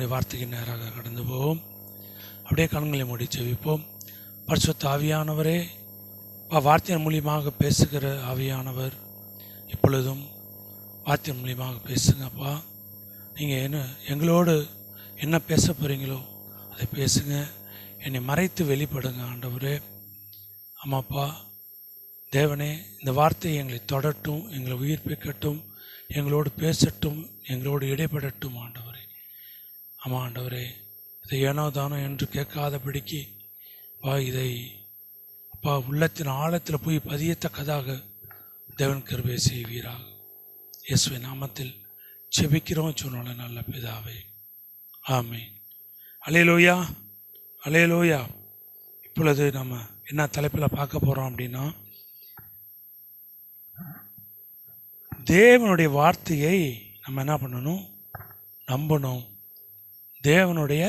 தேவனுடைய வார்த்தைக்கு நேராக கடந்து போவோம். அப்படியே கண்களை மூடி ஜெபிப்போம். பரிசுத்த ஆவியானவரே, வார்த்தையின் மூலியமாக பேசுகிற ஆவியானவர், இப்பொழுதும் வார்த்தையின் மூலியமாக பேசுங்கப்பா. நீங்கள் எங்களோடு என்ன பேச போகிறீங்களோ அதை பேசுங்க. என்னை மறைத்து வெளிப்படுங்க ஆண்டவரே. ஆமாப்பா தேவனே, இந்த வார்த்தை எங்களை தொடட்டும், எங்களை உயிர்ப்பிக்கட்டும், எங்களோடு பேசட்டும், எங்களோடு இடைப்படட்டும் ஆண்டவரே. ஆமாம் ஆண்டவரே, இதை ஏனோ தானோ என்று கேட்காதபடிக்கு இதை அப்பா உள்ளத்தின் ஆழத்தில் போய் பதியத்தக்கதாக தேவன் கிருபை செய்வீராக. இயேசுவின் நாமத்தில் செபிக்கிறோம் சொன்னால நல்ல பிதாவே, ஆமென். அல்லேலூயா, அல்லேலூயா. இப்பொழுது நம்ம என்ன தலைப்பில் பார்க்க போகிறோம் அப்படின்னா, தேவனுடைய வார்த்தையை நம்ம என்ன பண்ணணும்? நம்பணும். தேவனுடைய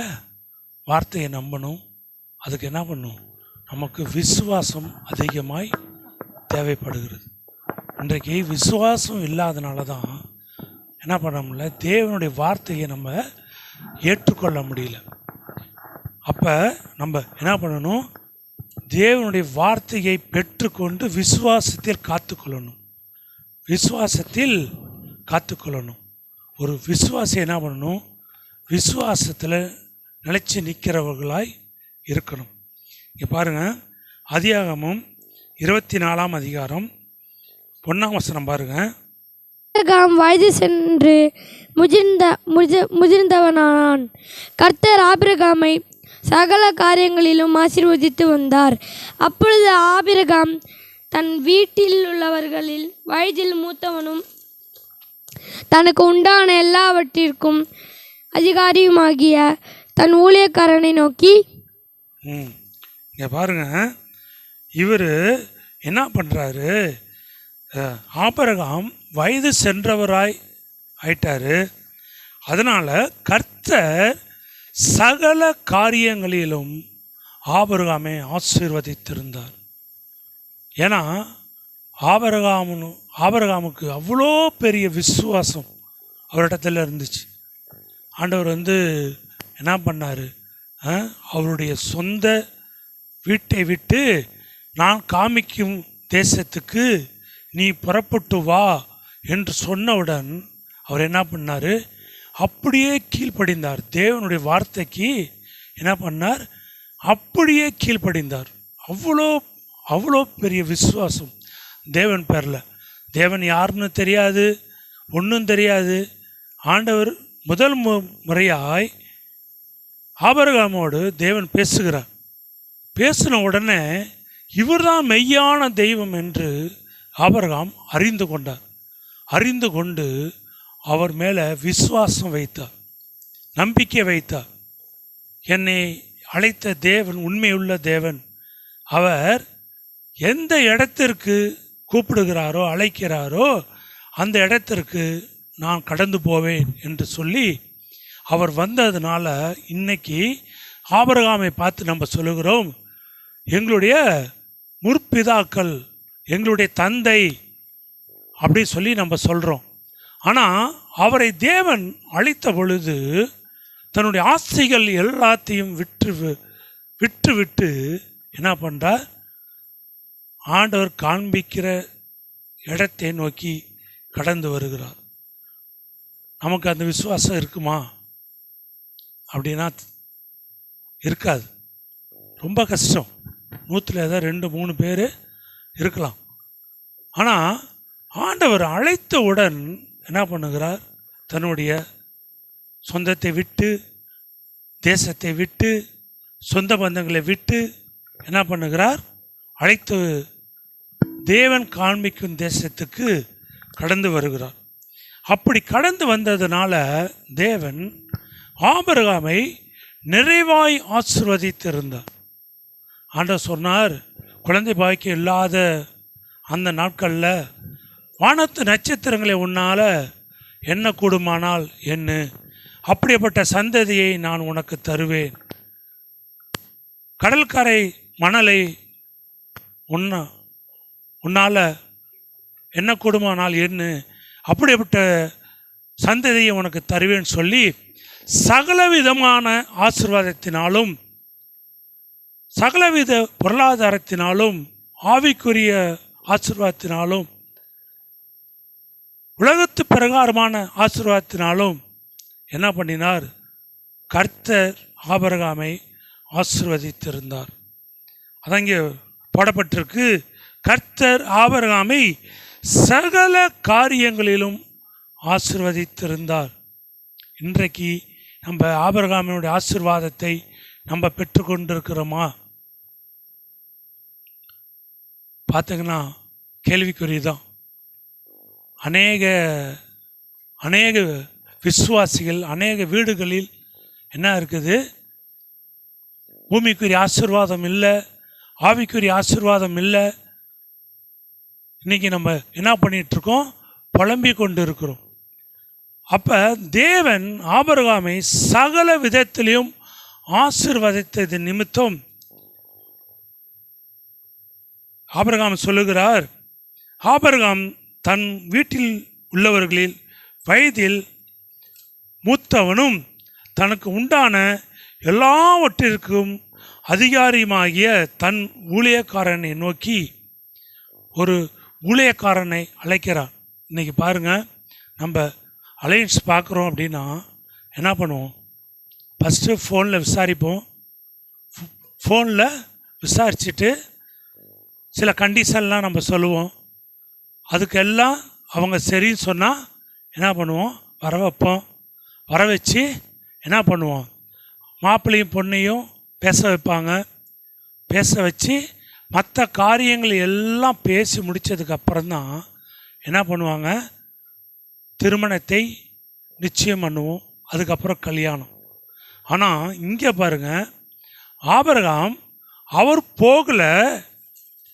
வார்த்தையை நம்பணும். அதுக்கு என்ன பண்ணணும்? நமக்கு விசுவாசம் அதிகமாய் தேவைப்படுகிறது. இன்றைக்கு விசுவாசம் இல்லாதனால தான் என்ன பண்ண முடியல, தேவனுடைய வார்த்தையை நம்ம ஏற்றுக்கொள்ள முடியல. அப்போ நம்ம என்ன பண்ணணும்? தேவனுடைய வார்த்தையை பெற்றுக்கொண்டு விசுவாசத்தில் காத்துக்கொள்ளணும். விசுவாசத்தில் காத்துக்கொள்ளணும். ஒரு விசுவாசி என்ன பண்ணணும்? விசுவாசத்தில் நிலைச்சி நிற்கிறவர்களாய் இருக்கணும். இங்கே பாருங்கள், ஆதியாகமம் 24ஆம் அதிகாரம் 1ஆம் வசனம் பாருங்கள். ஆபிரகாம் வயது சென்று முதிர்ந்தவனானான். கர்த்தர் ஆபிரகாமை சகல காரியங்களிலும் ஆசீர்வதித்து வந்தார். அப்பொழுது ஆபிரகாம் தன் வீட்டில் உள்ளவர்களில் வயதில் மூத்தவனும் தனக்கு உண்டான எல்லாவற்றிற்கும் அதிகாரியுமாகிய தன் ஊழியக்காரனை நோக்கி, இங்கே பாருங்க, இவர் என்ன பண்ணுறாரு? ஆபிரகாம் வயது சென்றவராய் ஆயிட்டாரு. அதனால் கர்த்தர் சகல காரியங்களிலும் ஆபிரகாமை ஆசீர்வதித்திருந்தார். ஏன்னா ஆபிரகாமுக்கு அவ்வளோ பெரிய விசுவாசம் அவரிடத்துல இருந்துச்சு. ஆண்டவர் என்ன பண்ணார்? அவருடைய சொந்த வீட்டை விட்டு நான் காமிக்கும் தேசத்துக்கு நீ புறப்பட்டு வா என்று சொன்னவுடன் அவர் என்ன பண்ணார்? அப்படியே கீழ்ப்படிந்தார். தேவனுடைய வார்த்தைக்கு என்ன பண்ணார்? அப்படியே கீழ்ப்படிந்தார். அவ்வளோ பெரிய விசுவாசம் தேவன் பேரில். தேவன் யாருன்னு தெரியாது, ஒன்றும் தெரியாது. ஆண்டவர் முதல் முறையாய் ஆபிரகாமோடு தேவன் பேசுகிறார். பேசின உடனே இவர்தான் மெய்யான தெய்வம் என்று ஆபிரகாம் அறிந்து கொண்டார். அறிந்து கொண்டு அவர் மேலே விசுவாசம் வைத்தார், நம்பிக்கை வைத்தார். என்னை அழைத்த தேவன் உண்மையுள்ள தேவன். அவர் எந்த இடத்திற்கு கூப்பிடுகிறாரோ அழைக்கிறாரோ அந்த இடத்திற்கு நான் கடந்து போவேன் என்று சொல்லி அவர் வந்ததுனால இன்னைக்கு ஆபிரகாமை பார்த்து நம்ம சொல்லுகிறோம், எங்களுடைய முற்பிதாக்கள், எங்களுடைய தந்தை அப்படி சொல்லி நம்ம சொல்கிறோம். ஆனால் அவரை தேவன் அழைத்த பொழுது தன்னுடைய ஆசைகள் எல்லாத்தையும் விட்டு என்ன பண்ணுறார்? ஆண்டவர் காண்பிக்கிற இடத்தை நோக்கி கடந்து வருகிறார். நமக்கு அந்த விசுவாசம் இருக்குமா அப்படின்னா இருக்காது. ரொம்ப கஷ்டம். 100ல் ஏதோ 2-3 பேர் இருக்கலாம். ஆனால் ஆண்டவர் அழைத்தவுடன் என்ன பண்ணுகிறார்? தன்னுடைய சொந்தத்தை விட்டு, தேசத்தை விட்டு, சொந்த பந்தங்களை விட்டு என்ன பண்ணுகிறார்? அழைத்து தேவன் காண்பிக்கும் தேசத்துக்கு கடந்து வருகிறார். அப்படி கடந்து வந்ததுனால தேவன் ஆபிரகாமை நிறைவாய் ஆசீர்வதித்திருந்தார். ஆண்டவர் சொன்னார், குழந்தை பாக்கியம் இல்லாத அந்த நாட்களில் வானத்து நட்சத்திரங்களை உன்னால் என்ன கூடுமானால் என்ன, அப்படிப்பட்ட சந்ததியை நான் உனக்கு தருவேன். கடற்கரை மணலை உன்னால் என்ன கூடுமானால் என்ன, அப்படிப்பட்ட சந்ததியை உனக்கு தருவேன்னு சொல்லி சகலவிதமான ஆசீர்வாதத்தினாலும் சகலவித பொருளாதாரத்தினாலும் ஆவிக்குரிய ஆசீர்வாதத்தினாலும் உலகத்து பிரகாரமான ஆசீர்வாதத்தினாலும் என்ன பண்ணினார்? கர்த்தர் ஆபிரகாமை ஆசீர்வதித்திருந்தார். அதான் இங்கே போடப்பட்டிருக்கு, கர்த்தர் ஆபிரகாமை சகல காரியங்களிலும் ஆசீர்வதித்திருந்தார். இன்றைக்கு நம்ம ஆபிரகாமினுடைய ஆசீர்வாதத்தை நம்ம பெற்றுக்கொண்டிருக்கிறோமா? பார்த்தீங்கன்னா கேள்விக்குறிதான். அநேக விசுவாசிகள் அநேக வீடுகளில் என்ன இருக்குது? பூமிக்குரிய ஆசீர்வாதம் இல்லை, ஆவிக்குரிய ஆசீர்வாதம் இல்லை. இன்னைக்கு நம்ம என்ன பண்ணிகிட்ருக்கோம்? புலம்பி கொண்டு இருக்கிறோம். அப்போ தேவன் ஆபிரகாமை சகல விதத்திலையும் ஆசீர்வதித்தது நிமித்தம் ஆபிரகாம் சொல்லுகிறார், ஆபிரகாம் தன் வீட்டில் உள்ளவர்களில் வயதில் மூத்தவனும் தனக்கு உண்டான எல்லாவற்றிற்கும் அதிகாரியுமாகிய தன் ஊழியக்காரனை நோக்கி ஒரு ஊழியக்காரனை அழைக்கிறார். இன்றைக்கி பாருங்கள், நம்ம அலையன்ஸ் பார்க்குறோம் அப்படின்னா என்ன பண்ணுவோம்? ஃபஸ்ட்டு ஃபோனில் விசாரிப்போம். ஃபோனில் விசாரிச்சுட்டு சில கண்டிஷன்லாம் நம்ம சொல்லுவோம். அதுக்கெல்லாம் அவங்க சரின்னு சொன்னால் என்ன பண்ணுவோம்? வர வைப்போம். வர வச்சு என்ன பண்ணுவோம்? மாப்பிள்ளையும் பொண்ணையும் பேச வைப்பாங்க. பேச வச்சு மற்ற காரியங்கள் எல்லாம் பேசி முடித்ததுக்கப்புறம்தான் என்ன பண்ணுவாங்க? திருமணத்தை நிச்சயம் பண்ணுவோம். அதுக்கப்புறம் கல்யாணம். ஆனால் இங்கே பாருங்கள், ஆபிரகாம் அவர் போகலை.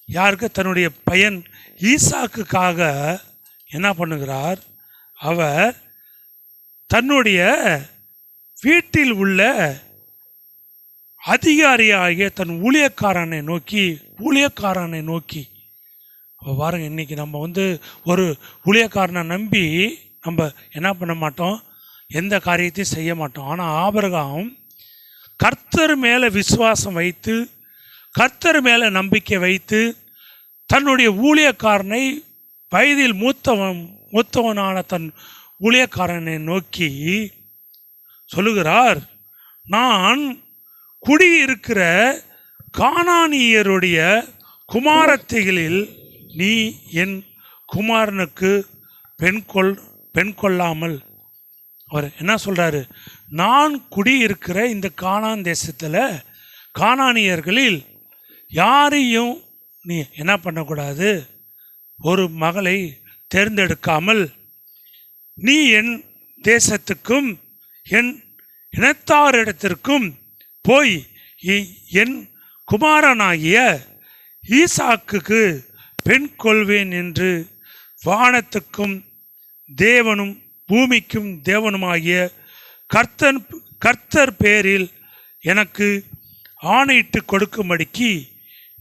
யாருக்கு? தன்னுடைய பையன் ஈசாக்குக்காக என்ன பண்ணுகிறார்? அவர் தன்னுடைய வீட்டில் உள்ள அதிகாரியாகிய தன் ஊழியக்காரனை நோக்கி பாருங்க, இன்றைக்கி நம்ம ஒரு ஊழியக்காரனை நம்பி நம்ம என்ன பண்ண மாட்டோம்? எந்த காரியத்தையும் செய்ய மாட்டோம். ஆனால் ஆபிரகாம் கர்த்தர் மேலே விசுவாசம் வைத்து, கர்த்தர் மேலே நம்பிக்கை வைத்து, தன்னுடைய ஊழியக்காரனை வயதில் மூத்தவனான தன் ஊழியக்காரனை நோக்கி சொல்லுகிறார், நான் குடியிருக்கிற கானானியருடைய குமாரத்திகளில் நீ என் குமாரனுக்கு பெண் கொள்ளாமல். அவர் என்ன சொல்கிறாரு? நான் குடியிருக்கிற இந்த கானான் தேசத்தில் கானானியர்களில் யாரையும் நீ என்ன பண்ணக்கூடாது? ஒரு மகளை தேர்ந்தெடுக்காமல் நீ என் தேசத்துக்கும் என் இனத்தாரிடத்திற்கும் போய் என் குமாரனாகிய ஈசாக்குக்கு பெண் கொள்வேன் என்று வானத்துக்கும் தேவனும் பூமிக்கும் தேவனுமாகிய கர்த்தர் பேரில் எனக்கு ஆணையிட்டு கொடுக்கும்படிக்கு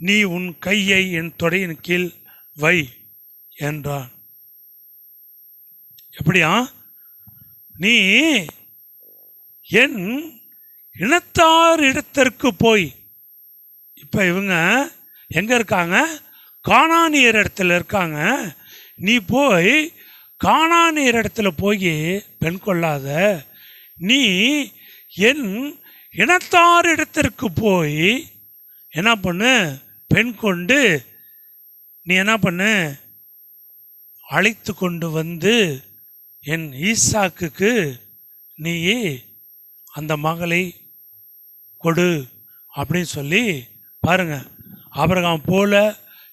நீ உன் கையை என் தொடையின் கீழ் வை என்றான். எப்படியா? நீ என் இனத்தார் இடத்திற்கு போய், இப்போ இவங்க எங்கே இருக்காங்க? கானானியர் இடத்துல இருக்காங்க. நீ போய் கானானியர் இடத்துல போய் பெண் கொள்ளாத, நீ என் இனத்தார் இடத்திற்கு போய் என்ன பண்ணு? பெண் கொண்டு நீ என்ன பண்ணு? அழைத்து கொண்டு வந்து என் ஈசாக்குக்கு நீ அந்த மகளை கொடு அப்படின்னு சொல்லி பாருங்க. ஆபிரகாம் போல,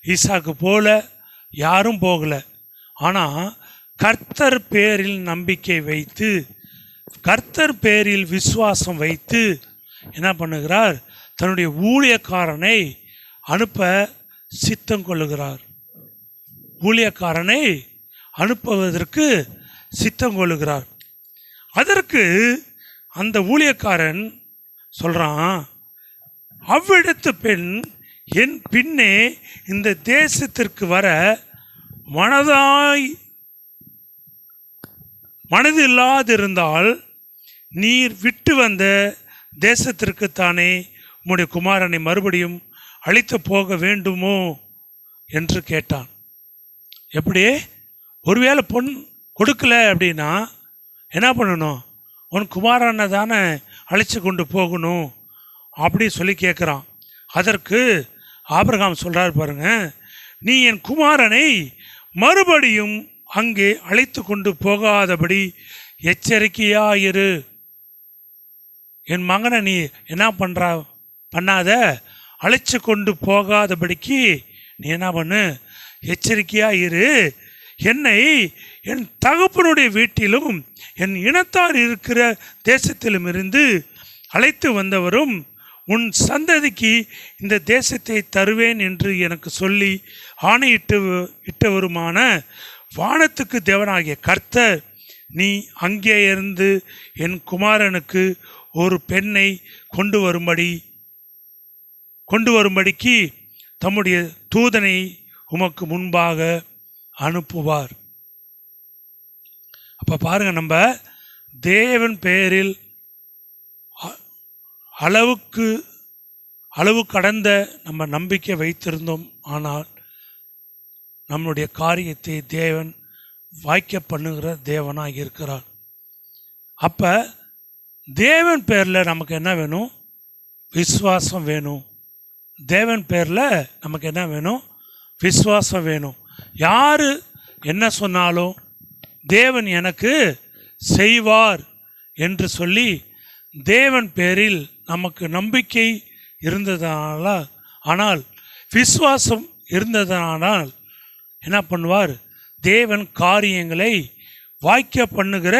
ஈசாக்கு போல யாரும் போகலை. ஆனால் கர்த்தர் பேரில் நம்பிக்கை வைத்து, கர்த்தர் பேரில் விசுவாசம் வைத்து என்ன பண்ணுகிறார்? தன்னுடைய ஊழியக்காரனை அனுப்ப சித்தம் கொள்ளுகிறார். ஊழியக்காரனை அனுப்புவதற்கு சித்தம் கொள்ளுகிறார். அதற்கு அந்த ஊழியக்காரன் சொல்கிறான், அவ்விடத்து பெண் என் பின்னே இந்த தேசத்திற்கு வர மனதில்லாதிருந்தால் நீர் விட்டு வந்த தேசத்திற்குத்தானே உம்முடைய குமாரனை மறுபடியும் அழைத்து போக வேண்டுமோ என்று கேட்டான். எப்படி? ஒருவேளை பொன் கொடுக்கல அப்படின்னா என்ன பண்ணணும்? உன் குமாரனை தானே அழைச்சி கொண்டு போகணும் அப்படி சொல்லி கேட்குறான். அதற்கு ஆபிரகாம் சொல்கிறார் பாருங்க, நீ என் குமாரனை மறுபடியும் அங்கே அழைத்து கொண்டு போகாதபடி எச்சரிக்கையாயிரு. என் மகனை நீ என்ன பண்ணாத, அழைச்சி கொண்டு போகாதபடிக்கு நீ என்ன பண்ணு, எச்சரிக்கையாயிரு. என்னை என் தகப்பனுடைய வீட்டிலும் என் இனத்தார் இருக்கிற தேசத்திலும் இருந்து அழைத்து வந்தவரும் உன் சந்ததிக்கு இந்த தேசத்தை தருவேன் என்று எனக்கு சொல்லி ஆணையிட்டவருமான வானத்துக்கு தேவனாகிய கர்த்தர், நீ அங்கே இருந்து என் குமாரனுக்கு ஒரு பெண்ணை கொண்டு வரும்படிக்கு தம்முடைய தூதனை உமக்கு முன்பாக அனுப்புவார். அப்போ பாருங்க, நம்ம தேவன் பெயரில் அளவு கடந்த நம்ம நம்பிக்கை வைத்திருந்தோம். ஆனால் நம்முடைய காரியத்தை தேவன் வாய்க்க பண்ணுகிற தேவனாக இருக்கிறார். அப்போ தேவன் பேரில் நமக்கு என்ன வேணும்? விசுவாசம் வேணும். தேவன் பேரில் நமக்கு என்ன வேணும்? விசுவாசம் வேணும். யார் என்ன சொன்னாலும் தேவன் எனக்கு செய்வார் என்று சொல்லி தேவன் பேரில் நமக்கு நம்பிக்கை ஆனால் விசுவாசம் இருந்ததனால் என்ன பண்ணுவார்? தேவன் காரியங்களை வாய்க்க பண்ணுகிற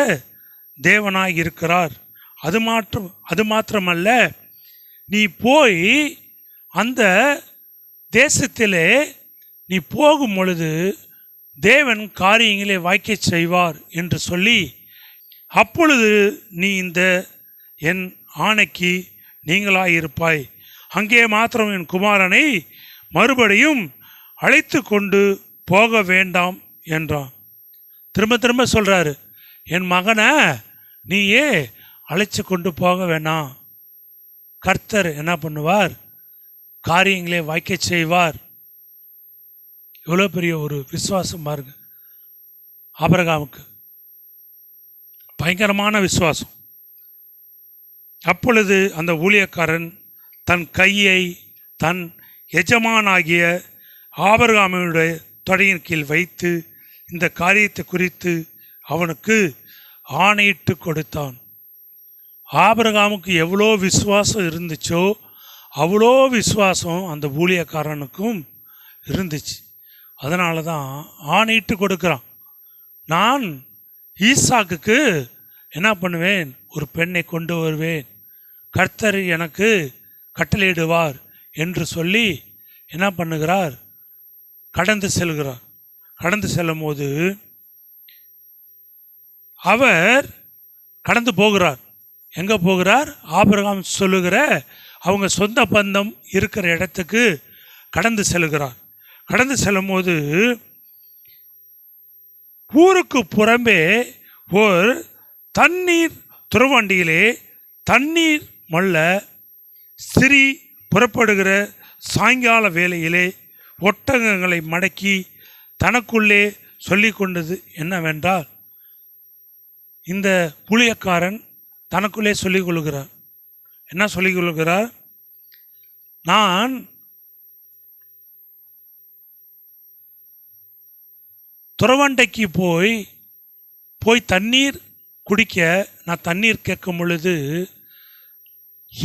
தேவனாக இருக்கிறார். அது மாத்திரமல்ல, நீ போய் அந்த தேசத்திலே நீ போகும் பொழுது தேவன் காரியங்களை வாய்க்க செய்வார் என்று சொல்லி, அப்பொழுது நீ இந்த என் ஆணைக்கு நீங்களாயிருப்பாய். அங்கே மாத்திரம் என் குமாரனை மறுபடியும் அழைத்து கொண்டு போக வேண்டாம் என்றான். திரும்ப சொல்கிறாரு, என் மகனை நீயே அழைச்சி கொண்டு போக வேணாம். கர்த்தர் என்ன பண்ணுவார்? காரியங்களை வாய்க்க செய்வார். எவ்வளோ பெரிய ஒரு விசுவாசம் பாருங்க ஆபிரகாமுக்கு, பயங்கரமான விசுவாசம். அப்பொழுது அந்த ஊழியக்காரன் தன் கையை தன் எஜமானாகிய ஆபிரகாமுடைய தொடையின் கீழ் வைத்து இந்த காரியத்தை குறித்து அவனுக்கு ஆணையிட்டு கொடுத்தான். ஆபிரகாமுக்கு எவ்வளோ விசுவாசம் இருந்துச்சோ அவ்வளோ விசுவாசம் அந்த ஊழியக்காரனுக்கும் இருந்துச்சு. அதனால தான் ஆணையிட்டு கொடுக்குறான். நான் ஈசாக்குக்கு என்ன பண்ணுவேன்? ஒரு பெண்ணை கொண்டு வருவேன், கர்த்தர் எனக்கு கட்டளையிடுவார் என்று சொல்லி என்ன பண்ணுகிறார்? கடந்து செல்கிறார். கடந்து செல்லும் போது அவர் கடந்து போகிறார். எங்கே போகிறார்? ஆபிரகாம் சொல்லுகிற அவங்க சொந்த பந்தம் இருக்கிற இடத்துக்கு கடந்து செல்கிறார். கடந்து செல்லும் போது ஊருக்கு புறம்பே ஒரு தண்ணீர் துறவண்டியிலே தண்ணீர் மல்ல சிறி புறப்படுகிற சாயங்கால வேளையிலே ஒட்டகங்களை மடக்கி தனக்குள்ளே சொல்லி கொண்டது என்னவென்றால், இந்த ஊழியக்காரன் தனக்குள்ளே சொல்லிக் கொள்கிறார். என்ன சொல்லிக் கொள்கிறார்? நான் துறவண்டைக்கு போய் தண்ணீர் குடிக்க நான் தண்ணீர் கேட்கும் பொழுது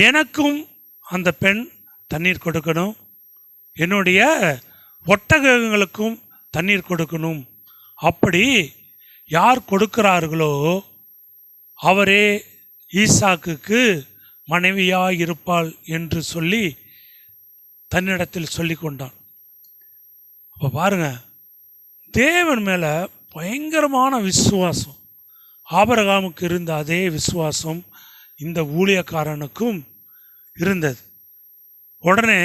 எனக்கும் அந்த பெண் தண்ணீர் கொடுக்கணும், என்னுடைய ஒட்டகங்களுக்கும் தண்ணீர் கொடுக்கணும். அப்படி யார் கொடுக்கிறார்களோ அவரே ஈசாக்குக்கு மனைவியாய் இருப்பாள் என்று சொல்லி தன்னிடத்தில் சொல்லி கொண்டான். அப்போ பாருங்க, தேவன் மேலே பயங்கரமான விசுவாசம். ஆபிரகாமுக்கு இருந்த அதே விசுவாசம் இந்த ஊழியக்காரனுக்கும் இருந்தது. உடனே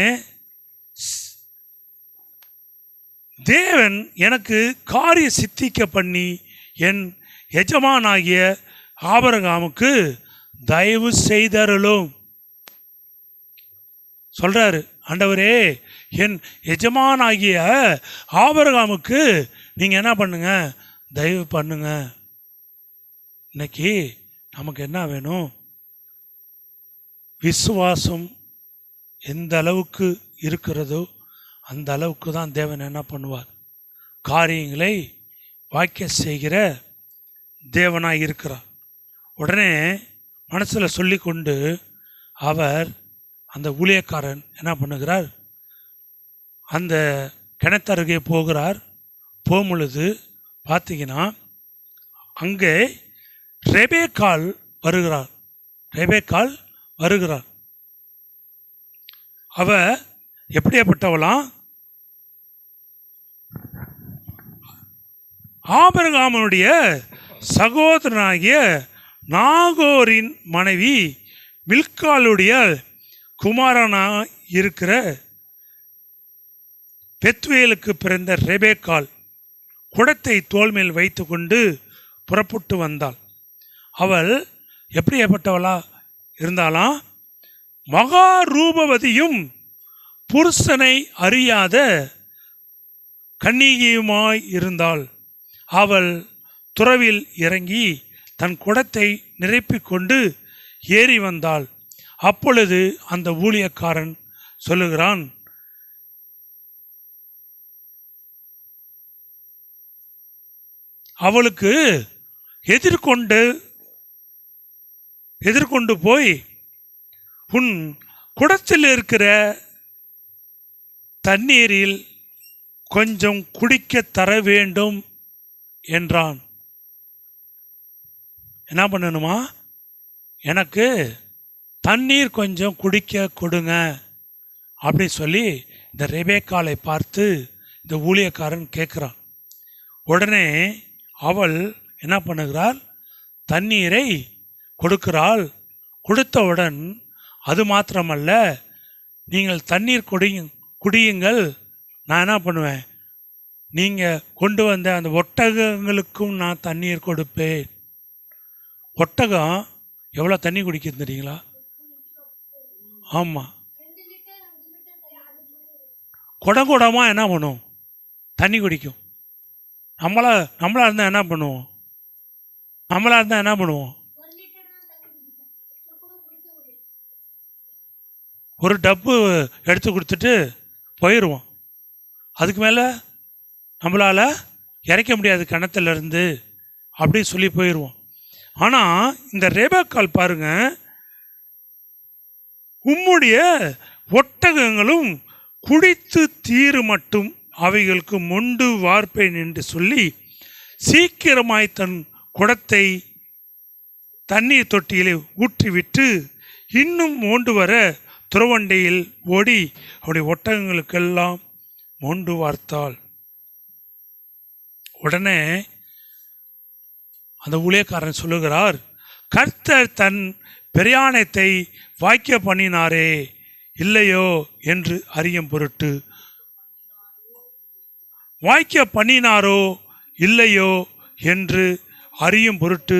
தேவன் எனக்கு காரிய சித்திக்க பண்ணி என் எஜமானாகிய ஆபிரகாமுக்கு தயவு செய்தருளும் சொல்றாரு. ஆண்டவரே, என் எஜமானாகிய ஆபிரகாமுக்கு நீங்க என்ன பண்ணுங்க, தயவு பண்ணுங்க. இன்னைக்கு நமக்கு என்ன வேணும்? விசுவாசம் எந்த அளவுக்கு இருக்கிறதோ அந்த அளவுக்கு தான் தேவன் என்ன பண்ணுவார், காரியங்களை வாய்க்க செய்கிற தேவனாய் இருக்கிறார். உடனே மனசில் சொல்லி கொண்டு அவர் அந்த ஊழியக்காரன் என்ன பண்ணுகிறார், அந்த கிணத்தருகே போகிறார். போகும்பொழுது பார்த்தீங்கன்னா அங்கே ரெபேக்காள் வருகிறார். அவ எப்படியாப்பட்டவளாம்? ஆபிரகாமுடைய சகோதரனாகிய நாகோரின் மனைவி மில்காளுடைய குமாரனாய் இருக்கிற பெத்வேலுக்கு பிறந்த ரெபேக்காள் குடத்தை தோள் மேல் வைத்து கொண்டு புறப்பட்டு வந்தாள். அவள் எப்படியாப்பட்டவளா இருந்தாலாம்? மகா ரூபவதியும் புருஷனை அறியாத கன்னிகையுமாய் இருந்தாள். அவள் துறவில் இறங்கி தன் குடத்தை நிரப்பிக் கொண்டு ஏறி வந்தாள். அப்பொழுது அந்த ஊழியக்காரன் சொல்லுகிறான், அவளுக்கு எதிர்கொண்டு போய் உன் குடத்தில் இருக்கிற தண்ணீரில் கொஞ்சம் குடிக்க தர வேண்டும் என்றான். என்ன பண்ணணுமா? எனக்கு தண்ணீர் கொஞ்சம் குடிக்க கொடுங்க அப்படி சொல்லி இந்த ரெபேக்காளை பார்த்து இந்த ஊழியக்காரன் கேட்குறான். உடனே அவள் என்ன பண்ணுகிறாள்? தண்ணீரை கொடுக்கிறாள். கொடுத்தவுடன் அது மாத்திரமல்ல, நீங்கள் தண்ணீர் குடியுங்கள், நான் என்ன பண்ணுவேன், நீங்கள் கொண்டு வந்த அந்த ஒட்டகங்களுக்கும் நான் தண்ணீர் கொடுப்பேன். ஒட்டகம் எவ்வளோ தண்ணி குடிக்குது தெரியுங்களா? ஆமாம், குடமாக என்ன பண்ணும், தண்ணி குடிக்கும். நம்மளா இருந்தால் என்ன பண்ணுவோம்? ஒரு டப்பு எடுத்து கொடுத்துட்டு போயிடுவோம். அதுக்கு மேலே நம்மளால் இறைக்க முடியாது கிணத்துலேருந்து அப்படி சொல்லி போயிடுவோம். ஆனால் இந்த ரெபேக்காள் பாருங்க, உம்முடைய ஒட்டகங்களும் குடித்து தீரு மட்டும் அவைகளுக்கு மொண்டு வார்ப்பேன் என்று சொல்லி சீக்கிரமாய் தன் குடத்தை தண்ணீர் தொட்டியிலே ஊற்றிவிட்டு இன்னும் மோண்டு வர துறவண்டையில் ஓடி அவருடைய ஒட்டகங்களுக்கெல்லாம் மோண்டு வார்த்தாள். உடனே அந்த ஊழியக்காரன் சொல்லுகிறார், கர்த்தர் தன் பிரயாணத்தை வாய்க்க பண்ணினாரே இல்லையோ என்று அறியும் பொருட்டு, வாய்க்க பண்ணினாரோ இல்லையோ என்று அறியும் பொருட்டு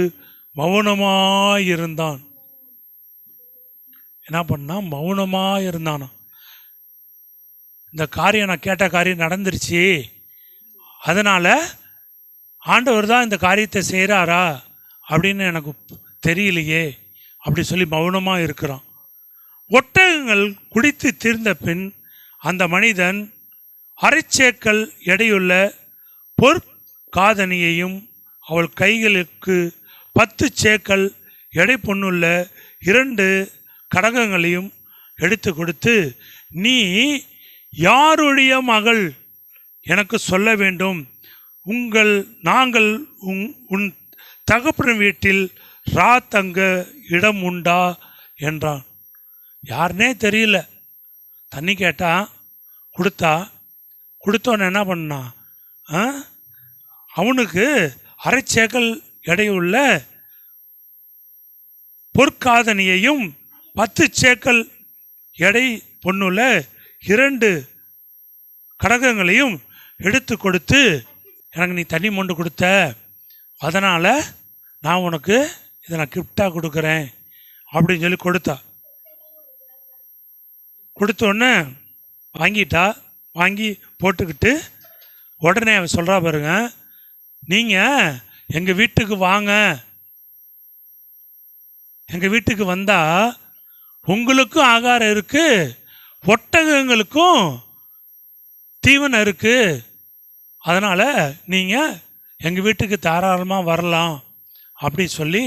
மௌனமாயிருந்தான். என்ன பண்ணா? மௌனமாயிருந்தானா. இந்த காரியம், நான் கேட்ட காரியம் நடந்துருச்சு, அதனால் ஆண்டவர் தான் இந்த காரியத்தை செய்கிறாரா அப்படின்னு எனக்கு தெரியலையே அப்படி சொல்லி மௌனமாக இருக்கிறான். ஒட்டகங்கள் குடித்து தீர்ந்த பின் அந்த மனிதன் அரைச்சேக்கல் எடையுள்ள பொற்காதணியையும் அவள் கைகளுக்கு 10 சேக்கல் எடை பொண்ணுள்ள 2 கடகங்களையும் எடுத்து கொடுத்து, நீ யாருடைய மகள் எனக்கு சொல்ல வேண்டும், நாங்கள் உன் தகப்பன் வீட்டில் தங்க இடம் உண்டா என்றான். யாருனே தெரியல. தண்ணி கேட்டா கொடுத்தோன்னு என்ன பண்ணான்? அவனுக்கு அரைச்சேக்கல் எடையுள்ள பொற்காதணியையும் 10 சேக்கல் எடை பொண்ணுள்ள 2 கடகங்களையும் எடுத்து கொடுத்து, எனக்கு நீ தண்ணி மொண்டு கொடுத்த, அதனால் நான் உனக்கு இதை நான் கிஃப்டாக கொடுக்குறேன் அப்படின்னு சொல்லி கொடுத்தோடனே வாங்கிட்டா. வாங்கி போட்டுக்கிட்டு உடனே அவன் சொல்கிறா பாருங்க, நீங்கள் எங்கள் வீட்டுக்கு வாங்க, எங்கள் வீட்டுக்கு வந்தால் உங்களுக்கும் ஆகாரம் இருக்குது, ஒட்டகங்களுக்கும் தீவனம் இருக்குது, அதனால் நீங்கள் எங்கள் வீட்டுக்கு தாராளமாக வரலாம் அப்படி சொல்லி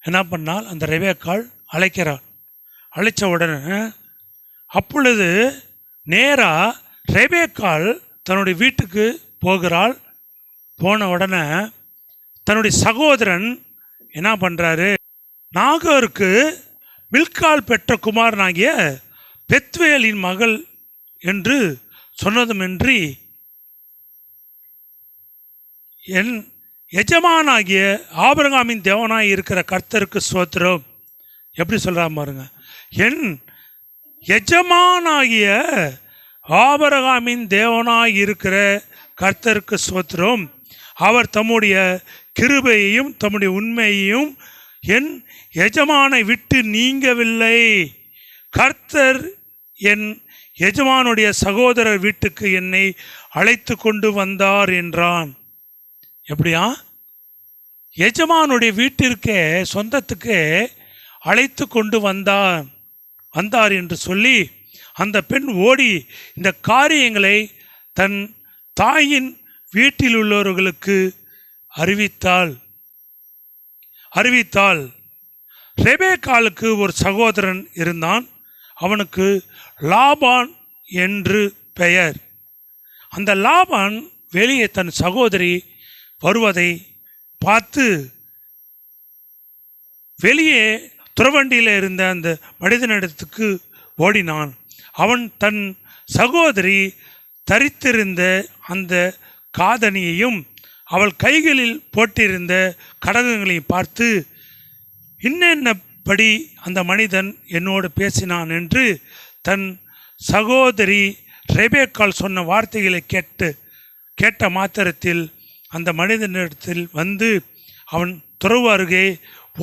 என்ன பண்ணால் அந்த ரெபேக்காள் அழைக்கிறாள். அழைச்ச உடனே அப்பொழுது நேராக ரெபேக்காள் தன்னுடைய வீட்டுக்கு போகிறாள். போன உடனே தன்னுடைய சகோதரன் என்ன பண்ணுறாரு, நாகோருக்கு மில்காள் பெற்ற குமாரனாகிய பெத்வேலின் மகள் என்று சொன்னதுமின்றி என் எஜமானாகிய ஆபிரகாமின் தேவனாய் இருக்கிற கர்த்தருக்கு ஸ்தோத்திரம். எப்படி சொல்கிறா பாருங்க, என் எஜமானாகிய ஆபிரகாமின் தேவனாய் இருக்கிற கர்த்தருக்கு ஸ்தோத்திரம். அவர் தம்முடைய கிருபையையும் தம்முடைய உண்மையையும் என் எஜமானை விட்டு நீங்கவில்லை. கர்த்தர் என் எஜமானுடைய சகோதரர் வீட்டுக்கு என்னை அழைத்து கொண்டு வந்தார் என்றான். எப்படியா? எஜமானுடைய வீட்டிற்கே சொந்தத்துக்கே அழைத்து கொண்டு வந்தார் என்று சொல்லி அந்த பெண் ஓடி இந்த காரியங்களை தன் தாயின் வீட்டில் உள்ளவர்களுக்கு அறிவித்தாள். ரெபேக்காளுக்கு ஒரு சகோதரன் இருந்தான். அவனுக்கு லாபான் என்று பெயர். அந்த லாபான் வெளியே தன் சகோதரி வருவதை பார்த்து வெளியே துறவண்டியில் இருந்த அந்த மனிதனிடத்துக்கு ஓடினான். அவன் தன் சகோதரி தரித்திருந்த அந்த காதணியையும் அவள் கைகளில் போட்டிருந்த கடகங்களையும் பார்த்து, இன்னென்னபடி அந்த மனிதன் என்னோடு பேசினான் என்று தன் சகோதரி ரெபேக்காள் சொன்ன வார்த்தைகளை கேட்ட மாத்திரத்தில் அந்த மனிதனிடத்தில் வந்து அவன் துறவு அருகே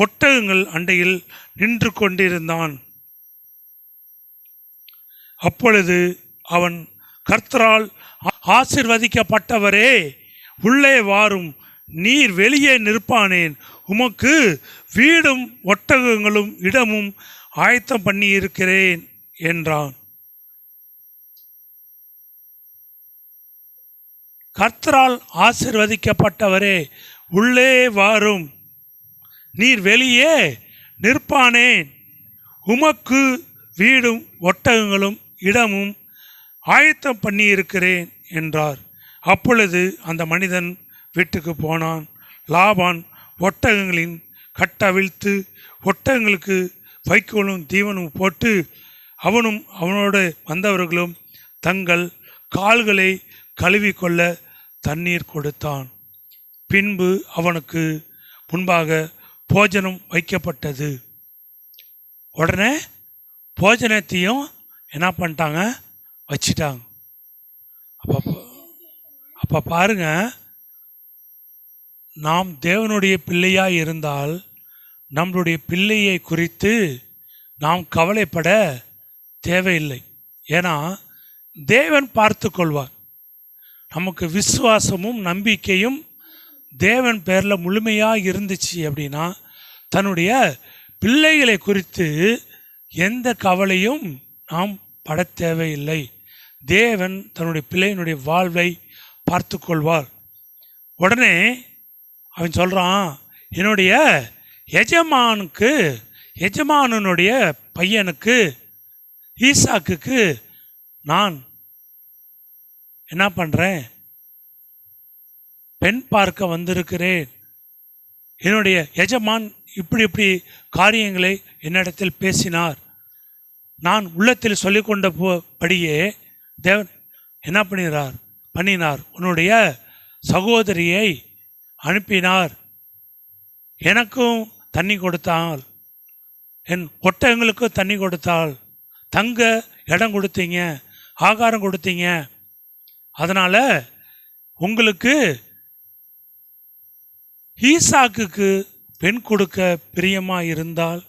ஒட்டகங்கள் அண்டையில் நின்று கொண்டிருந்தான். அப்பொழுது அவன், கர்த்தரால் ஆசீர்வதிக்கப்பட்டவரே, உள்ளே வாரும், நீர் வெளியே நிற்பானேன், உமக்கு வீடும் ஒட்டகங்களும் இடமும் ஆயத்தம் பண்ணி இருக்கிறேன் என்றான். கர்த்தரால் ஆசீர்வதிக்கப்பட்டவரே, உள்ளே வாரும், நீர் வெளியே நிற்பானேன், உமக்கு வீடும் ஒட்டகங்களும் இடமும் ஆயத்தம் பண்ணி இருக்கிறேன் என்றார். அப்பொழுது அந்த மனிதன் வீட்டுக்கு போனான். லாபான் ஒட்டகங்களின் கட்டவிழ்த்து ஒட்டகங்களுக்கு வைக்கோலும் தீவனும் போட்டு அவனும் அவனோடு வந்தவர்களும் தங்கள் கால்களை கழுவிக்கொள்ள தண்ணீர் கொடுத்தான். பின்பு அவனுக்கு முன்பாக போஜனம் வைக்கப்பட்டது. உடனே போஜனத்தையும் என்ன பண்ணிட்டாங்க, வச்சிட்டாங்க. அப்போ பாருங்க, நாம் தேவனுடைய பிள்ளையாக இருந்தால் நம்மளுடைய பிள்ளையை குறித்து நாம் கவலைப்பட தேவையில்லை. ஏன்னா தேவன் பார்த்து கொள்வார். நமக்கு விசுவாசமும் நம்பிக்கையும் தேவன் பேரில் முழுமையாக இருந்துச்சு அப்படின்னா தன்னுடைய பிள்ளைகளை குறித்து எந்த கவலையும் நாம் பட தேவையில்லை. தேவன் தன்னுடைய பிள்ளையினுடைய வாழ்வை பார்த்து கொள்வார். உடனே அவன் சொல்கிறான், என்னுடைய எஜமானனுடைய பையனுக்கு ஈசாக்குக்கு நான் என்ன பண்ணுறேன், பெண் பார்க்க வந்திருக்கிறேன். என்னுடைய எஜமான் இப்படி காரியங்களை என்னிடத்தில் பேசினார். நான் உள்ளத்தில் சொல்லிக்கொண்ட படியே தேவன் என்ன பண்ணினார், உன்னுடைய சகோதரியை அனுப்பினார். எனக்கும் தண்ணி கொடுத்தாள், என் ஒட்டகங்களுக்கும் தண்ணி கொடுத்தாள், தங்க இடம் கொடுத்தீங்க, ஆகாரம் கொடுத்தீங்க. அதனால் உங்களுக்கு ஈசாக்குக்கு பெண் கொடுக்க பிரியமாக இருந்தால்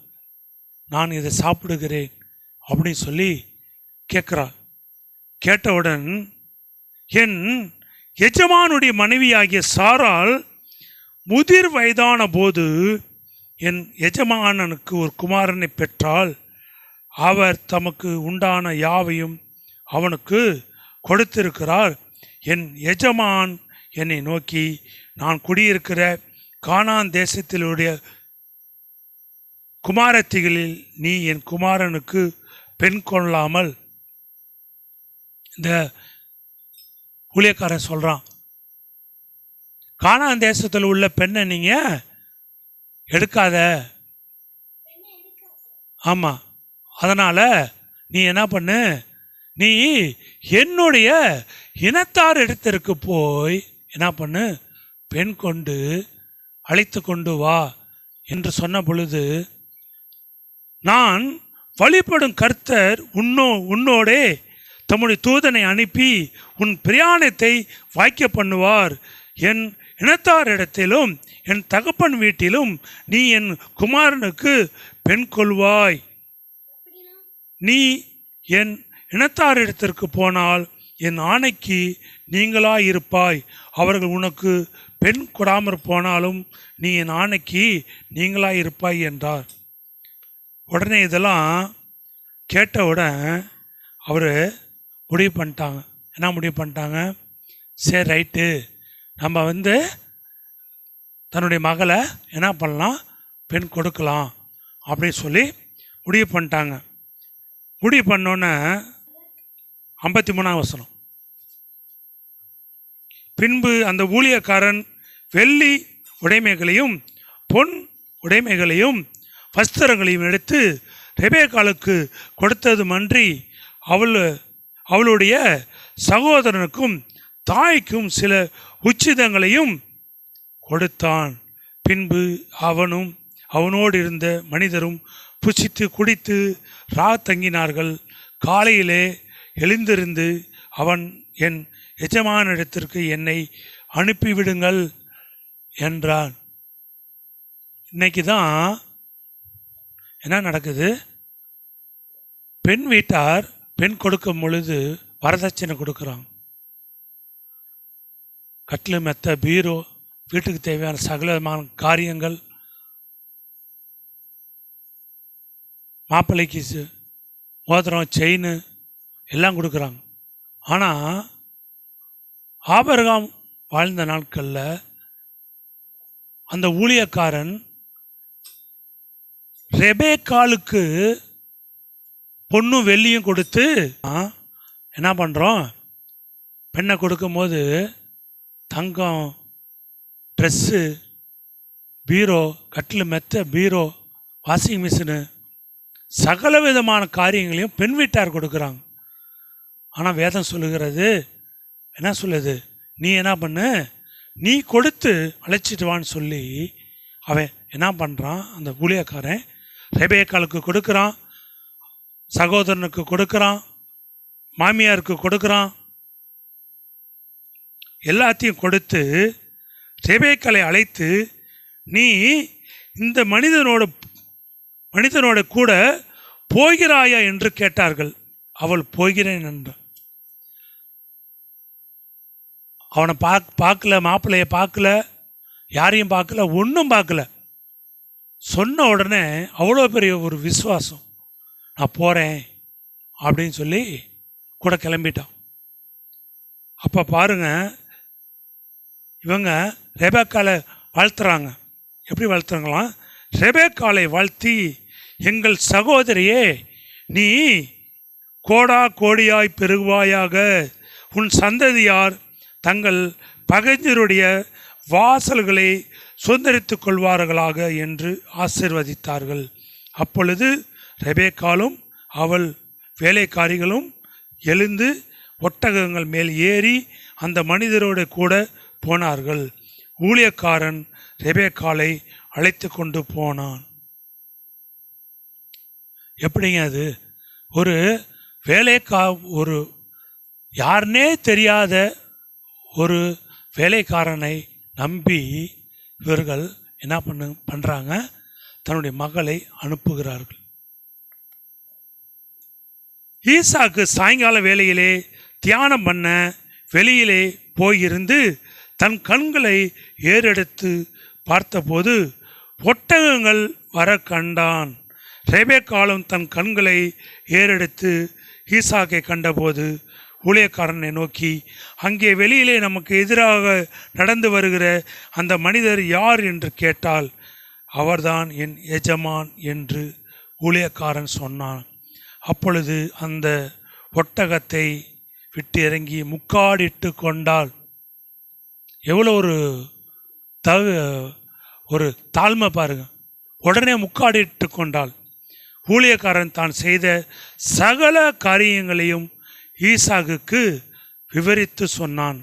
நான் இதை சாப்பிடுகிறேன் அப்படின்னு சொல்லி கேட்குறாள். கேட்டவுடன் என் எஜமானுடைய மனைவியாகிய சாராள் முதிர் வயதான போது என் எஜமானனுக்கு ஒரு குமாரனை பெற்றால் அவர் தமக்கு உண்டான யாவையும் அவனுக்கு கொடுத்திருக்கிறார். என் எஜமான் என்னை நோக்கி, நான் குடியிருக்கிற கானான் தேசத்திலுடைய குமாரத்திகளில் நீ என் குமாரனுக்கு பெண் கொள்ளாமல், இந்த ஊழியக்காரன் சொல்கிறான், கானான் தேசத்தில் உள்ள பெண்ணை நீங்கள் எடுக்காத. ஆமாம், அதனால் நீ என்ன பண்ணு, நீ என்னுடைய இனத்தார் இடத்திற்கு போய் என்ன பண்ணு, பெண் கொண்டு அழைத்து கொண்டு வா என்று சொன்ன பொழுது, நான் வழிபடும் கர்த்தர் உன்னோடே தம்முடைய தூதனை அனுப்பி உன் பிரயாணத்தை வாய்க்க பண்ணுவார். என் இனத்தாரிடத்திலும் என் தகப்பன் வீட்டிலும் நீ என் குமாரனுக்கு பெண் கொள்வாய். நீ என் இனத்தாரிடத்திற்கு போனால் என் ஆணைக்கு நீங்களாயிருப்பாய். அவர்கள் உனக்கு பெண் கொடாமற் போனாலும் நீ என் ஆணைக்கு நீங்களாயிருப்பாய் என்றார். உடனே இதெல்லாம் கேட்டவுடன் அவர் முடிவு பண்ணிட்டாங்க. என்ன முடிவு பண்ணிட்டாங்க? சரி, ரைட்டு, நம்ம தன்னுடைய மகளை என்ன பண்ணலாம், பெண் கொடுக்கலாம் அப்படின்னு சொல்லி முடிவு பண்ணிட்டாங்க. முடிவு பண்ணோன்னே 53ஆம் வசனம், பின்பு அந்த ஊழியக்காரன் வெள்ளி உடைமைகளையும் பொன் உடைமைகளையும் வஸ்திரங்களையும் எடுத்து ரெபேக்காளுக்கு கொடுத்ததுமன்றி அவளுடைய சகோதரனுக்கும் தாய்க்கும் சில உச்சிதங்களையும் கொடுத்தான். பின்பு அவனும் அவனோடு இருந்த மனிதரும் புசித்து குடித்து தங்கினார்கள். காலையிலே எழுந்திருந்து அவன், என் எஜமானிடத்திற்கு என்னை அனுப்பிவிடுங்கள் என்றான். இன்னைக்கு தான் என்ன நடக்குது, பெண் வீட்டார் பெண் கொடுக்கும் பொழுது வரதட்சணை கொடுக்குறாங்க. கட்டில், மெத்த, பீரோ, வீட்டுக்கு தேவையான சகலமான காரியங்கள், மாப்பிள்ளைக்கு மோதிரம், செயின் எல்லாம் கொடுக்குறாங்க. ஆனால் ஆபிரகாம் வாழ்ந்த நாட்களில் அந்த ஊழியக்காரன் ரெபேக்காளுக்கு பொண்ணும் வெள்ளியும் கொடுத்து என்ன பண்ணுறோம், பெண்ணை கொடுக்கும்போது தங்கம், ட்ரெஸ்ஸு, பீரோ, கட்டில், மெத்த, பீரோ, வாஷிங் மிஷினு, சகல விதமான காரியங்களையும் பெண் வீட்டார் கொடுக்குறாங்க. ஆனால் வேதம் சொல்லுகிறது, என்ன சொல்லுது, நீ என்ன பண்ணு, நீ கொடுத்து அழைச்சிட்டு வான்னு சொல்லி அவன் என்ன பண்ணுறான், அந்த ஊழியக்காரன் ரெபேக்காளுக்கு கொடுக்குறான், சகோதரனுக்கு கொடுக்குறான், மாமியாருக்கு கொடுக்குறான், எல்லாத்தையும் கொடுத்து ரெபேக்காளை அழைத்து, நீ இந்த மனிதனோட கூட போகிறாயா என்று கேட்டார்கள். அவள் போகிறேன் என்றாள். அவனை பார்க்கல, மாப்பிள்ளையை பார்க்கல, யாரையும் பார்க்கல, ஒன்றும் பார்க்கல. சொன்ன உடனே அவ்வளோ பெரிய ஒரு விசுவாசம், நான் போகிறேன் அப்படின்னு சொல்லி கூட கிளம்பிட்டான். அப்போ பாருங்க, இவங்க ரெபேக்காளை வாழ்த்துறாங்க. எப்படி வாழ்த்துறாங்களாம், ரெபேக்காளை வாழ்த்தி, எங்கள் சகோதரியே, நீ கோடா கோடியாய் பெருகுவாயாக, உன் சந்ததியார் தங்கள் பகைஞருடைய வாசல்களை சுதந்திரித்துக் கொள்வார்களாக என்று ஆசீர்வதித்தார்கள். அப்பொழுது ரெபேக்காளும் அவள் வேலைக்காரிகளும் எழுந்து ஒட்டகங்கள் மேல் ஏறி அந்த மனிதரோடு கூட போனார்கள். ஊழியக்காரன் ரெபேக்காளை அழைத்து கொண்டு போனான். எப்படிங்க அது, ஒரு ஒரு யாருன்னே தெரியாத ஒரு வேலைக்காரனை நம்பி இவர்கள் என்ன பண்ணுறாங்க, தன்னுடைய மகளை அனுப்புகிறார்கள். ஈசாக்கு சாயங்கால வேளையிலே தியானம் பண்ண வெளியிலே போயிருந்து தன் கண்களை ஏறெடுத்து பார்த்தபோது ஒட்டகங்கள் வர கண்டான். ரெபெக்காளும் தன் கண்களை ஏறெடுத்து ஈசாக்கை கண்டபோது ஊழியக்காரனை நோக்கி, அங்கே வெளியிலே நமக்கு எதிராக நடந்து வருகிற அந்த மனிதர் யார் என்று கேட்டால், அவர்தான் என் எஜமான் என்று ஊழியக்காரன் சொன்னான். அப்பொழுது அந்த ஒட்டகத்தை விட்டு இறங்கி முக்காடிட்டு கொண்டாள். எவ்வளோ ஒரு தாழ்மை பாருங்க. உடனே முக்காடிட்டு கொண்டாள். ஊழியக்காரன் தான் செய்த சகல காரியங்களையும் ஈசாக்குக்கு விவரித்து சொன்னான்.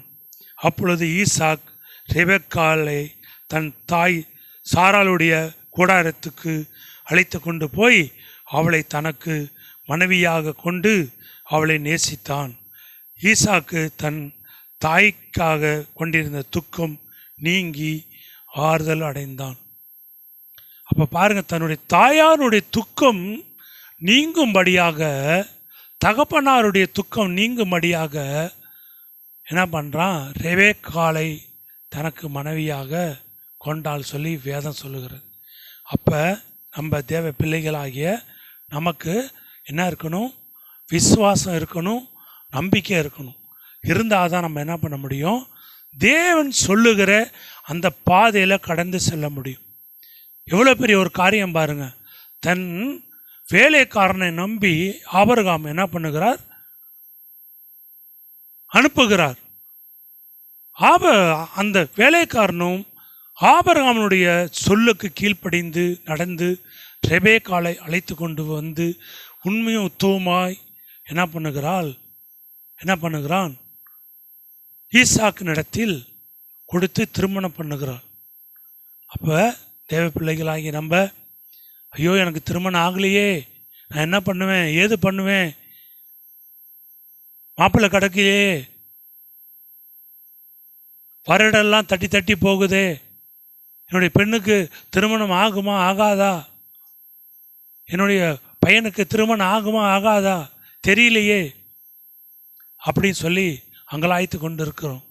அப்பொழுது ஈசாக் ரெபெக்காளை தன் தாய் சாராளுடைய கூடாரத்துக்கு அழைத்து கொண்டு போய் அவளை தனக்கு மனைவியாக கொண்டு அவளை நேசித்தான். ஈசாக்கு தன் தாய்க்காக கொண்டிருந்த துக்கம் நீங்கி ஆறுதல் அடைந்தான். அப்போ பாருங்கள், தன்னுடைய தாயாருடைய துக்கம் நீங்கும்படியாக, தகப்பனாருடைய துக்கம் நீங்கும்படியாக என்ன பண்ணுறான், ரெபெக்காளை தனக்கு மனைவியாக கொண்டால் சொல்லி வேதம் சொல்லுகிறது. அப்போ நம்ம தேவ பிள்ளைகளாகிய நமக்கு என்ன இருக்கணும், விசுவாசம் இருக்கணும், நம்பிக்கை இருக்கணும். இருந்தால் தான் நம்ம என்ன பண்ண முடியும், தேவன் சொல்லுகிற அந்த பாதையில் கடந்து செல்ல முடியும். எவ்வளோ பெரிய ஒரு காரியம் பாருங்க. தன் வேலைக்காரனை நம்பி ஆபிரகாம் என்ன பண்ணுகிறார், அனுப்புகிறார். அந்த வேலைக்காரனும் ஆபிரகாமுடைய சொல்லுக்கு கீழ்ப்படிந்து நடந்து ரெபெக்காளை அழைத்து கொண்டு வந்து உண்மையும் உத்தவமாய் என்ன பண்ணுகிறான், ஈசாக்கினிடத்தில் கொடுத்து திருமணம் பண்ணுகிறார். அப்போ தேவ பிள்ளைகளாகி நம்ம, ஐயோ எனக்கு திருமணம் ஆகலையே, நான் என்ன பண்ணுவேன், ஏது பண்ணுவேன், மாப்பிள்ளை கிடக்கையே, வருடெல்லாம் தட்டி தட்டி போகுதே, என்னுடைய பெண்ணுக்கு திருமணம் ஆகுமா ஆகாதா, என்னுடைய பையனுக்கு திருமணம் ஆகுமா ஆகாதா தெரியலையே அப்படின்னு சொல்லி அங்கலாய்த்து கொண்டு இருக்கிறோம்.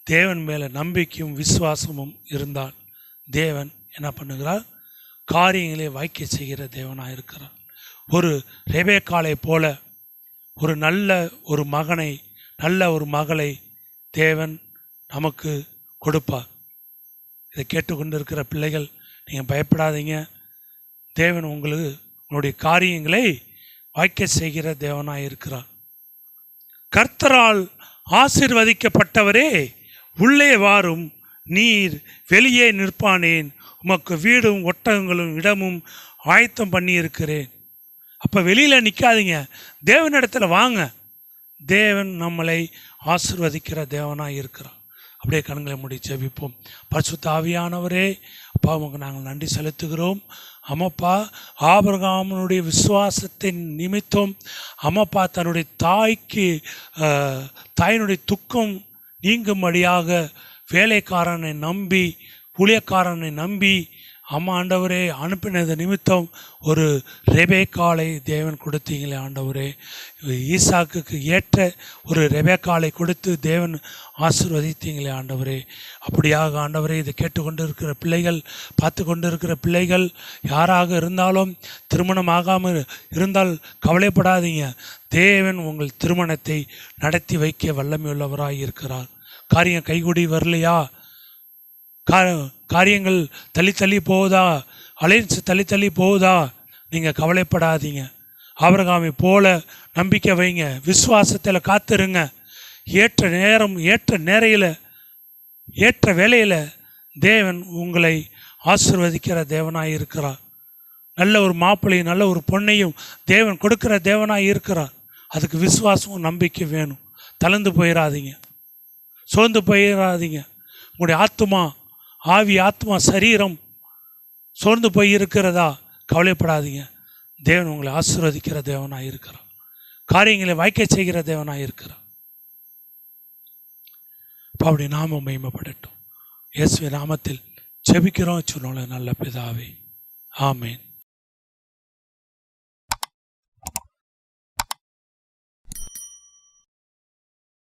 தேவன் மேலே நம்பிக்கையும் விசுவாசமும் இருந்தால் தேவன் என்ன பண்ணுகிறார், காரியங்களை வாய்க்க செய்கிற தேவனாக இருக்கிறார். ஒரு ரெபெக்காளை போல ஒரு நல்ல ஒரு மகனை, நல்ல ஒரு மகளை தேவன் நமக்கு கொடுப்பார். இதை கேட்டுக்கொண்டு இருக்கிற பிள்ளைகள், நீங்கள் பயப்படாதீங்க. தேவன் உங்களுடைய காரியங்களை வாய்க்க செய்கிற தேவனாக இருக்கிறார். கர்த்தரால் ஆசீர்வதிக்கப்பட்டவரே உள்ளே வாரும், நீர் வெளியே நிற்பானேன், உமக்கு வீடும் ஒட்டகங்களும் இடமும் ஆயத்தம் பண்ணி இருக்கிறேன். அப்போ வெளியில் நிற்காதீங்க, தேவனிடத்தில் வாங்க. தேவன் நம்மளை ஆசீர்வதிக்கிற தேவனாக இருக்கிறார். அப்படியே கண்களை மூடி ஜெபிப்போம். பரிசுத்த ஆவியானவரே, அப்பா உமக்கு நாங்கள் நன்றி செலுத்துகிறோம். அம்மாப்பா, ஆபிரகாமுடைய விசுவாசத்தின் நிமித்தம் அம்மாப்பா தன்னுடைய தாயினுடைய துக்கம் நீங்கும்படியாக வேலைக்காரனை நம்பி, ஊழியக்காரனை நம்பி அம்மா ஆண்டவரே அனுப்பினது நிமித்தம் ஒரு ரெபெக்காளை தேவன் கொடுத்தீங்களே ஆண்டவரே. ஈசாக்குக்கு ஏற்ற ஒரு ரெபெக்காளை கொடுத்து தேவன் ஆசீர்வதித்தீங்களே ஆண்டவரே. அப்படியாக ஆண்டவரே, இதை கேட்டுக்கொண்டு இருக்கிற பிள்ளைகள், பார்த்து கொண்டு இருக்கிற பிள்ளைகள் யாராக இருந்தாலும் திருமணம் ஆகாமல் இருந்தால் கவலைப்படாதீங்க. தேவன் உங்கள் திருமணத்தை நடத்தி வைக்க வல்லமையுள்ளவராக இருக்கிறார். காரியம் கைகூடி வரலையா, காரியங்கள் தள்ளி போகுதா, அலைன்ஸ் தள்ளி போகுதா, நீங்கள் கவலைப்படாதீங்க. ஆபிரகாமை போல நம்பிக்கை வைங்க, விசுவாசத்தில் காத்துருங்க. ஏற்ற நேரம், ஏற்ற நேரையில், ஏற்ற வேலையில் தேவன் உங்களை ஆசீர்வதிக்கிற தேவனாக இருக்கிறார். நல்ல ஒரு மாப்பிள்ளையும் நல்ல ஒரு பொண்ணையும் தேவன் கொடுக்கிற தேவனாக இருக்கிறார். அதுக்கு விசுவாசமும் நம்பிக்கை வேணும். தளர்ந்து போயிடாதீங்க, சோர்ந்து போயிடாதீங்க. உங்களுடைய ஆத்மா சரீரம் சோர்ந்து போய் இருக்கிறதா, கவலைப்படாதீங்க. தேவன் உங்களை ஆசீர்வதிக்கிற தேவனாக இருக்கிறார். காரியங்களை வாய்க்க செய்கிற தேவனாக இருக்கிறார். அப்போ அப்படி நாம மகிமைப்படட்டும். இயேசுவின் நாமத்தில் ஜெபிக்கிறோம் சொன்னோம் நல்ல பிதாவே. ஆமென்.